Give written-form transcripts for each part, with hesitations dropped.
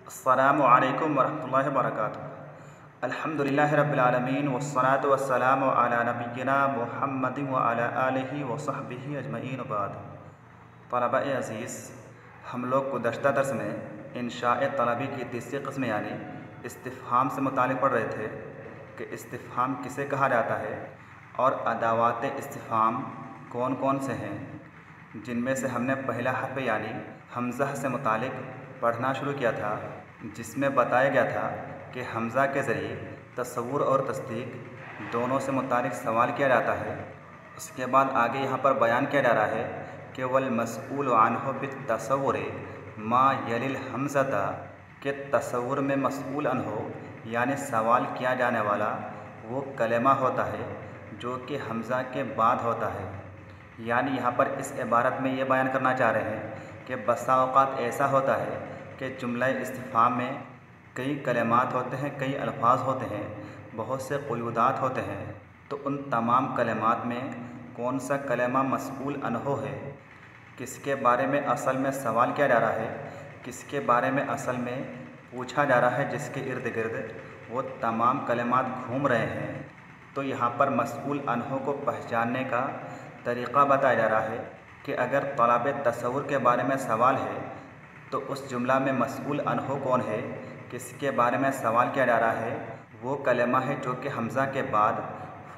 अस्सलामु अलैकुम वरहमतुल्लाहि वबरकातुहू। अल्हम्दुलिल्लाहि रब्बिल आलमीन वस्सलातु वस्सलामु अला नबिय्यिना मुहम्मदिन व अला आलिहि व सहबिहि अजमईन बाद। तलबा-ए अज़ीज़, हम लोग गुज़श्ता दर्स में इंशाए तलबी की तीसरी क़िस्म यानी इस्तिफ़हाम से मुतालिक पढ़ रहे थे कि इस्तिफ़हाम किसे कहा जाता है और अदावात इस्तिफ़हाम कौन कौन से हैं, जिनमें से हमने पहला हर्फ़ यानी हमज़ा से मुतालिक पढ़ना शुरू किया था, जिसमें बताया गया था कि हमज़ा के ज़रिए तसव्वुर और तस्दीक दोनों से मुतालिक सवाल किया जाता है। उसके बाद आगे यहाँ पर बयान किया जा रहा है कि वल मसऊल अन्हु बित्तसव्वुर मा यलिल हमज़ता, के तसव्वुर में मसऊल अन्हु यानी सवाल किया जाने वाला वो कलेमा होता है जो कि हमज़ा के बाद होता है। यानी यहाँ पर इस इबारत में ये बयान करना चाह रहे हैं कि बसा औक़ात ऐसा होता है कि जुमला इस्तिफ़हाम में कई कलिमात होते हैं, कई अल्फाज होते हैं, बहुत से क़ुयूदात होते हैं। तो उन तमाम कलिमात में कौन सा कलिमा मसऊल अन्हु है, किसके बारे में असल में सवाल किया जा रहा है, किसके बारे में असल में पूछा जा रहा है, जिसके इर्द गिर्द वो तमाम कलिमात घूम रहे हैं। तो यहाँ पर मसऊल अन्हु को पहचानने का तरीक़ा बताया जा रहा है कि अगर तलब तसव्वुर के बारे में सवाल है तो उस जुमला में मसऊल अन्हु कौन है, किसके बारे में सवाल किया जा रहा है, वो कलेमा है जो कि हमज़ा के बाद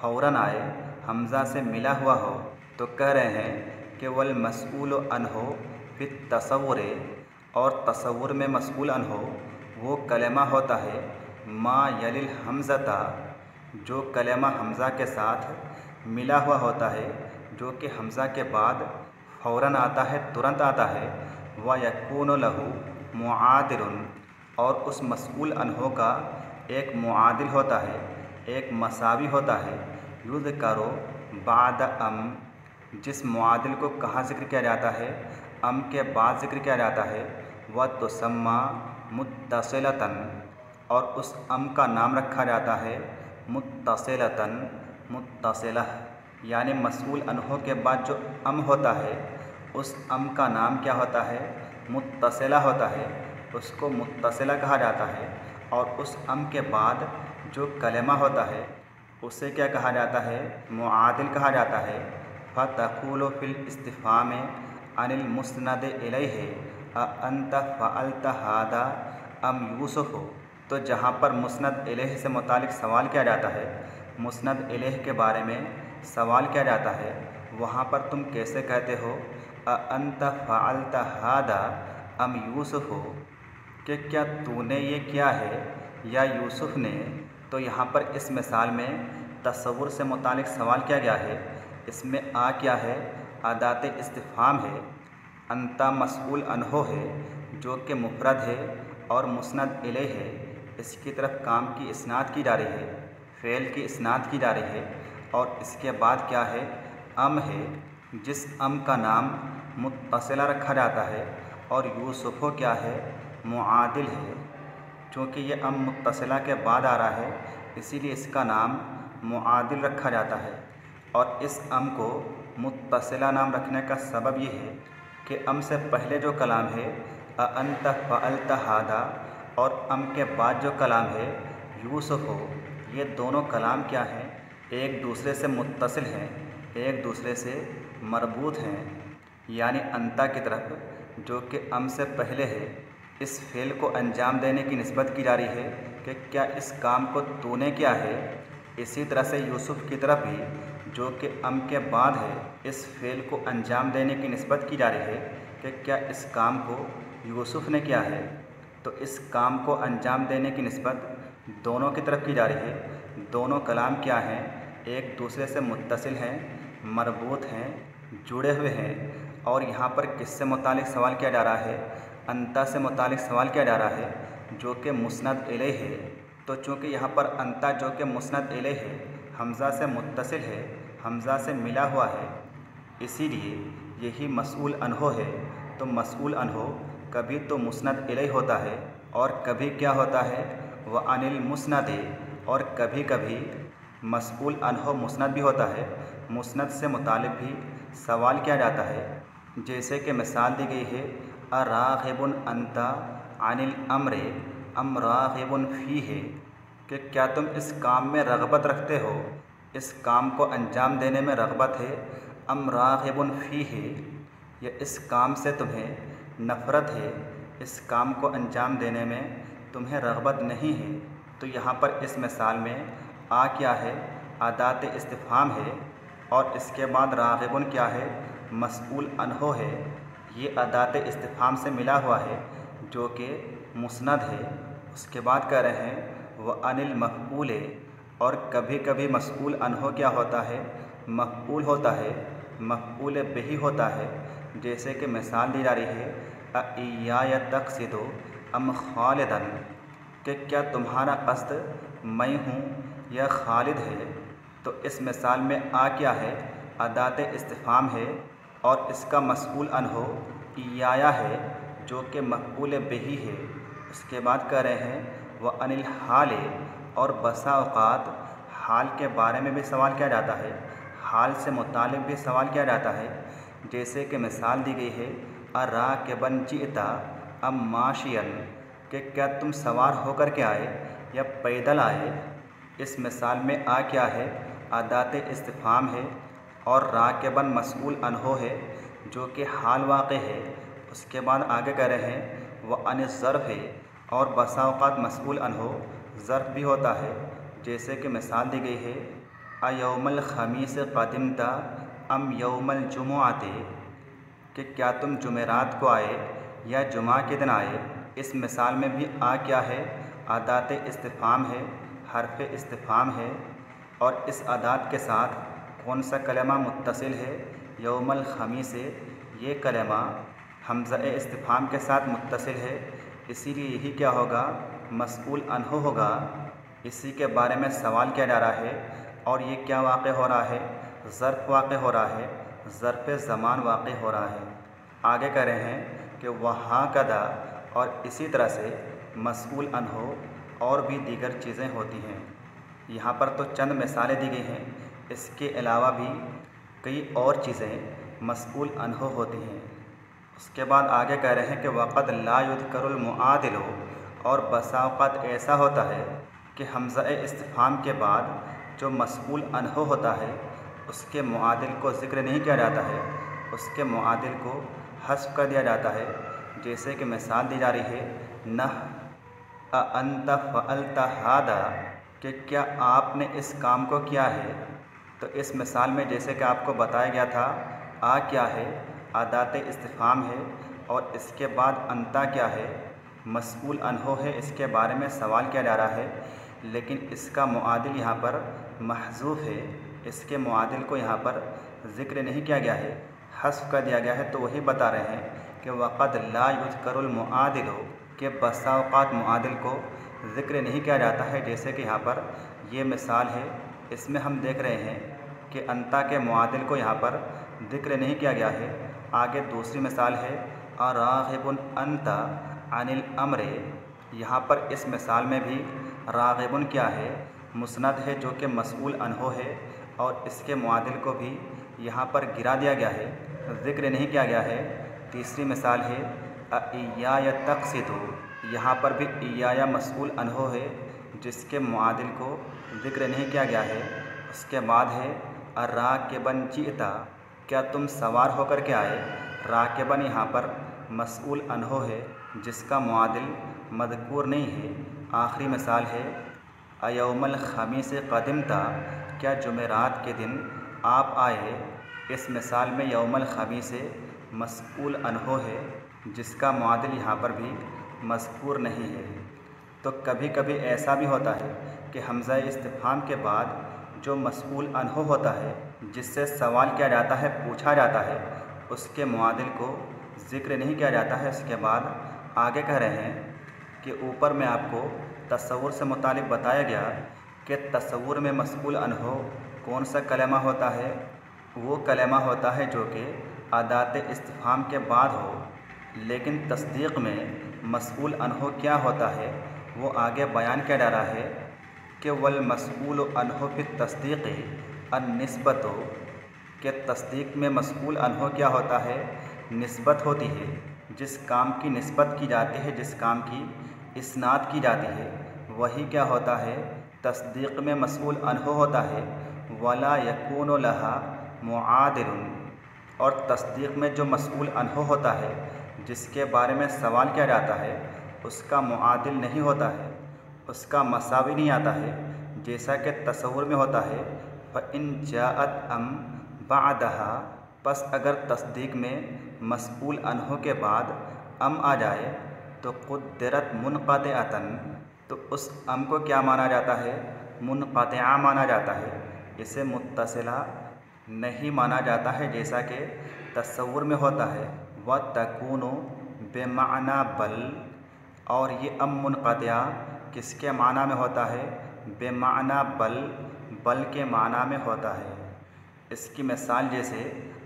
फ़ौरन आए, हमज़ा से मिला हुआ हो। तो कह रहे हैं कि वल मसऊल अन्हु फित तसव्वुर, और तसव्वुर में मसऊल अन्हु वो कलेमा होता है मा यलिल हमज़ता, जो कलेमा हमज़ा के साथ मिला हुआ होता है, जो कि हमज़ा के बाद फ़ौरन आता है, तुरंत आता है। व यकूनु लहू मुआदिलुन, और उस मसऊल अन्हु का एक मुआदिल होता है, एक मसावी होता है। युज़करु बाद अम, जिस मुआदिल को कहाँ ज़िक्र किया जाता है, अम के बाद ज़िक्र किया जाता है। व तुसम्मा मुत्तसिलतन, और उस अम का नाम रखा जाता है मुत्तसिलतन, मुत्तसिलह, यानी मसऊल अन्हु के बाद जो अम होता है उस अम का नाम क्या होता है, मुत्तसिला होता है, उसको मुत्तसिला कहा जाता है। और उस अम के बाद जो कलेमा होता है उसे क्या कहा जाता है, मुआदिल कहा जाता है। फ़तक़ूलु फ़िल इस्तिफ़हाम अनिल मुस्नद इलैहि अ अंत फ़अल्त हादा अम यूसुफ़। तो जहाँ पर मुस्नद इलैहि से मुतालिक सवाल किया जाता है, मुस्नद इलैहि के बारे में सवाल किया जाता है, वहाँ पर तुम कैसे कहते हो अ अंत फ़अल्त हादा अम यूसुफ़, कि क्या तूने ये किया है या यूसुफ़ ने। तो यहाँ पर इस मिसाल में तसव्वुर से मुतालिक सवाल किया गया है। इसमें आ क्या है, अदात इस्तिफ़हाम है। अंता मसऊल अन्हु है जो कि मुफ़रद है और मुस्नद इलैहि है, इसकी तरफ काम की इस्नाद की जा रही है, फ़ेल की इस्नाद की जा रही है। और इसके बाद क्या है, अम है, जिस अम का नाम मुत्तसिला रखा जाता है। और यूसुफ़ क्या है, मुआदिल है। चूँकि ये अम मुत्तसिला के बाद आ रहा है इसीलिए इसका नाम मुआदिल रखा जाता है। और इस अम को मुत्तसिला नाम रखने का सबब ये है कि अम से पहले जो कलाम है अ अंत फ़अल्त हादा, और अम के बाद जो कलाम है यूसुफ़, ये दोनों कलाम क्या हैं, एक दूसरे से मुत्तसिल हैं, एक दूसरे से मरबूत हैं। यानी अंता की तरफ जो कि अम से पहले है, इस फ़ेल को अंजाम देने की निस्बत की जा रही है कि क्या इस काम को तूने किया है। इसी तरह से यूसुफ़ की तरफ भी जो कि अम के बाद है, इस फ़ेल को अंजाम देने की निस्बत की जा रही है कि क्या इस काम को यूसुफ़ ने किया है। तो इस काम को अंजाम देने की निस्बत दोनों की तरफ की जा रही है। दोनों कलाम क्या हैं, एक दूसरे से मुत्तसिल हैं, मरबूत हैं, जुड़े हुए हैं। और यहाँ पर किससे मुतालिक सवाल किया जा रहा है, अंता से मुतालिक सवाल किया जा रहा है जो कि मुस्नद इलैहि है। तो चूँकि यहाँ पर अंता जो कि मुस्नद इलैहि है, हमज़ा से मुत्तसिल है, हमज़ा से मिला हुआ है, इसीलिए यही मसऊल अन्हु है। तो मसऊल अन्हु कभी तो मुस्नद इलैहि होता है और कभी क्या होता है, व अनिल मुस्नद, और कभी कभी मसऊल अन्हु मुस्नद भी होता है। मुस्नद से मुतालिक भी सवाल किया जाता है। जैसे कि मिसाल दी गई है अराग़िबुन अंता अनिल अम्रे अम राग़िबुन फ़ीहे, कि क्या तुम इस काम में रग़बत रखते हो, इस काम को अंजाम देने में रग़बत है, अम राग़िबुन फ़ीहे, या इस काम से तुम्हें नफ़रत है, इस काम को अंजाम देने में तुम्हें रग़बत नहीं है। तो यहाँ पर इस मिसाल में आ क्या है, अदात इस्तिफ़हाम है, और इसके बाद राग़िबुन क्या है, मस्ऊल अन्हो है। ये अदात इस्तिफ़हाम से मिला हुआ है जो कि मुस्नद है। उसके बाद कह रहे हैं व अनिल मफ़ऊल, और कभी कभी मस्ऊल अन्हो क्या होता है, मफ़ऊल होता है, मफ़ऊल बिही होता है। जैसे कि मिसाल दी जा रही है अइया तक़सिदु अम खालिदन, कि क्या तुम्हारा कस्द मैं हूँ या खालिद है। तो इस मिसाल में आ क्या है, अदात इस्तिफ़हाम है, और इसका मस्ऊल अन्हो इयाया है जो कि मफ़ऊल बिही है। उसके बाद कह रहे हैं व अनिल हाल, और बसा औक़ात हाल के बारे में भी सवाल किया जाता है, हाल से मुतालिक भी सवाल किया जाता है। जैसे कि मिसाल दी गई है अराकिबन जिअता अम माशियन, कि क्या तुम सवार होकर के आए या पैदल आए। इस मिसाल में आ क्या है, अदात इस्तिफ़हाम है, और राकिबन मस्ऊल अन्हो है जो कि हाल वाक़े है। उसके बाद आगे कह रहे हैं व अन ज़र्फ़ है, और बसा औक़ात मस्ऊल अन्हो ज़र्फ़ भी होता है। जैसे कि मिसाल दी गई है अयौमल ख़मीस क़दिमता अम यौमल जुमुआते, कि क्या तुम जुमेरात को आए या जुमा के दिन आए। इस मिसाल में भी आ क्या है, अदात इस्तिफ़हाम है, हर्फ़ इस्तिफ़हाम है, और इस अदात के साथ कौन सा कलमा मुत्तसिल है, यौमल ख़मीस। ये कलमा हमज़ा इस्तिफ़हाम के साथ मुत्तसिल है, इसीलिए यही क्या होगा, मस्ऊल अन्हो होगा। इसी के बारे में सवाल किया जा रहा है, और ये क्या वाक़े हो रहा है, ज़र्फ़ वाक़े हो रहा है, ज़र्फ़ ज़मान वाक़े हो रहा है। आगे कह रहे हैं कि वहाँ कदा, और इसी तरह से मस्ऊल अन्हो और भी दीगर चीज़ें होती हैं। यहाँ पर तो चंद मिसालें दी गई हैं, इसके अलावा भी कई और चीज़ें मस्ऊल अन्हो होती हैं। उसके बाद आगे कह रहे हैं कि वक़द ला युज़करुल मुआदिलु, और बसा औक़ात ऐसा होता है कि हमज़ा इस्तिफ़हाम के बाद जो मस्ऊल अन्हो होता है उसके मुआदिल को ज़िक्र नहीं किया जाता है, उसके मुआदिल को हज़्फ़ कर दिया जाता है। जैसे कि मिसाल दी जा रही है नह अअंत फ़अल्त हादा, कि क्या आपने इस काम को किया है। तो इस मिसाल में जैसे कि आपको बताया गया था, आ क्या है, अदात इस्तिफ़हाम है, और इसके बाद अंता क्या है, मस्ऊल अन्हो है। इसके बारे में सवाल किया जा रहा है, लेकिन इसका मुआदिल यहाँ पर महज़ूफ़ है, इसके मुआदिल को यहाँ पर ज़िक्र नहीं किया गया है, हज़्फ़ कर दिया गया है। तो वही बता रहे हैं कि वक़द ला युज़करुल मुआदिलु, के बसा औक़ात मुआदिल को ज़िक्र नहीं किया जाता है। जैसे कि यहाँ पर ये मिसाल है, इसमें हम देख रहे हैं कि अंता के मुआदिल को यहाँ पर ज़िक्र नहीं किया गया है। आगे दूसरी मिसाल है अराग़िबुन अंता अनिल अम्रे, यहाँ पर इस मिसाल में भी राग़िबुन क्या है, मुस्नद है जो कि मस्ऊल अन्हो है, और इसके मुआदिल को भी यहाँ पर गिरा दिया गया है, ज़िक्र नहीं किया गया है। तीसरी मिसाल है अइया तक़सिदु, यहाँ पर भी इयाया मस्ऊल अन्हो है जिसके मुआदिल को ज़िक्र नहीं किया गया है। उसके बाद है अराकिबन जिअता, क्या तुम सवार होकर के आए। राकिबन यहाँ पर मस्ऊल अन्हो है जिसका मुआदिल मज़कूर नहीं है। आखिरी मिसाल है अयौमल ख़मीस क़दिमता, क्या जुमेरात के दिन आप आए। इस मिसाल में यौमल ख़मीस मस्ऊल अन्हो है जिसका मुआदिल यहाँ पर भी मज़कूर नहीं है। तो कभी कभी ऐसा भी होता है कि हमज़ा इस्तिफ़हाम के बाद जो मस्ऊल अन्हो होता है, जिससे सवाल किया जाता है, पूछा जाता है, उसके मुआदिल को ज़िक्र नहीं किया जाता है। उसके बाद आगे कह रहे हैं कि ऊपर में आपको तसव्वुर से मुतालिक बताया गया कि तसव्वुर में मस्ऊल अन्हो कौन सा कलमा होता है। वो कलमा होता है जो कि अदात इस्तिफ़हाम के बाद हो। लेकिन तस्दीक़ में मस्ऊल अन्हो क्या होता है वो आगे बयान किया जा रहा है कि वल मस्ऊल अन्हो फिर तस्दीक़ अन-निस्बत, के तस्दीक़ में मस्ऊल अन्हो क्या होता है, निस्बत होती है। जिस काम की निस्बत की जाती है, जिस काम की इस्नाद की जाती है, वही क्या होता है, तस्दीक़ में मसऊल अन्हु होता है। वला यकूनु लहा मुआदिलुन, और तस्दीक़ में जो मसऊल अन्हु होता है, जिसके बारे में सवाल किया जाता है, उसका मुआदिल नहीं होता है, उसका मसावी नहीं आता है, जैसा कि तसव्वुर में होता है। फ़इन जाअत अम बादहा, बस अगर तस्दीक़ में मसऊल अन्हु के बाद अम आ जाए तो क़ुद्दिरत मुनक़तिअतन, तो उस अम को क्या माना जाता है, मुनक़तिआ माना जाता है। इसे मुत्तसिला नहीं माना जाता है, जैसा कि तसव्वुर में होता है। व तकूनु बेमाना बल, और ये अम मुनक़तिआ किसके माना में होता है, बेमाना बल, बल के माना में होता है। इसकी मिसाल जैसे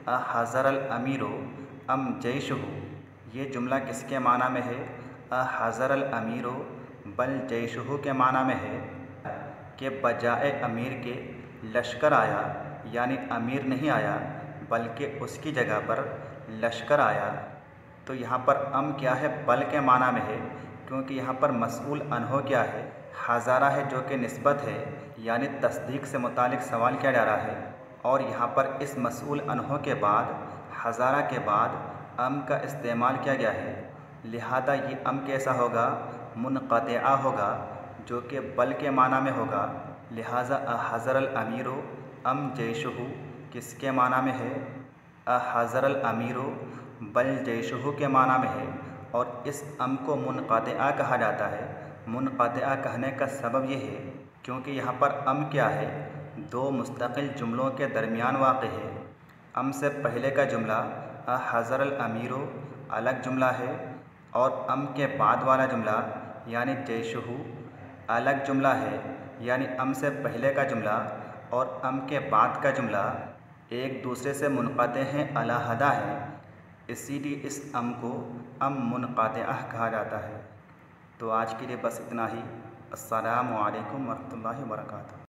अहज़रल अमीरो अम जैशुहु, ये जुमला किसके माना में है, अहज़रल अमीरो बल जैशुहु के माना में है कि बजाए अमीर के लश्कर आया, यानी अमीर नहीं आया बल्कि उसकी जगह पर लश्कर आया। तो यहाँ पर अम क्या है, बल के माना में है, क्योंकि यहाँ पर मसऊल अन्हु क्या है, हज़ारा है, जो कि निस्बत है, यानी तस्दीक़ से मुतालिक सवाल किया जा रहा है। और यहाँ पर इस मसऊल अन्हु के बाद, हज़ारा के बाद अम का इस्तेमाल किया गया है, लिहाजा ये अम कैसा होगा, मुनक़तिआ होगा, जो कि बल के माना में होगा। लिहाजा अहज़रल अमीरो अम जैशुहु किसके माना में है, अहज़रल अमीरो बल जैशुहु के माना में है। और इस अम को मुनक़तिआ कहा जाता है। मुनक़तिआ कहने का सबब ये है क्योंकि यहाँ पर अम क्या है, दो मुस्तकिल जुमलों के दरमियान वाक़ है। अम से पहले का जुमला अहज़रल अमीरो अलग जुमला है, और अम के बाद वाला जुमला यानी जैशुहु अलग जुमला है। यानी अम से पहले का जुमला और अम के बाद का जुमला एक दूसरे से मुनक़ते हैं, अलहदा है, इसीलिए इस अम को अम मुनक़तिआ कहा जाता है। तो आज के लिए बस इतना ही। अस्सलामु अलैकुम वरहमतुल्लाहि वबरकातुहू।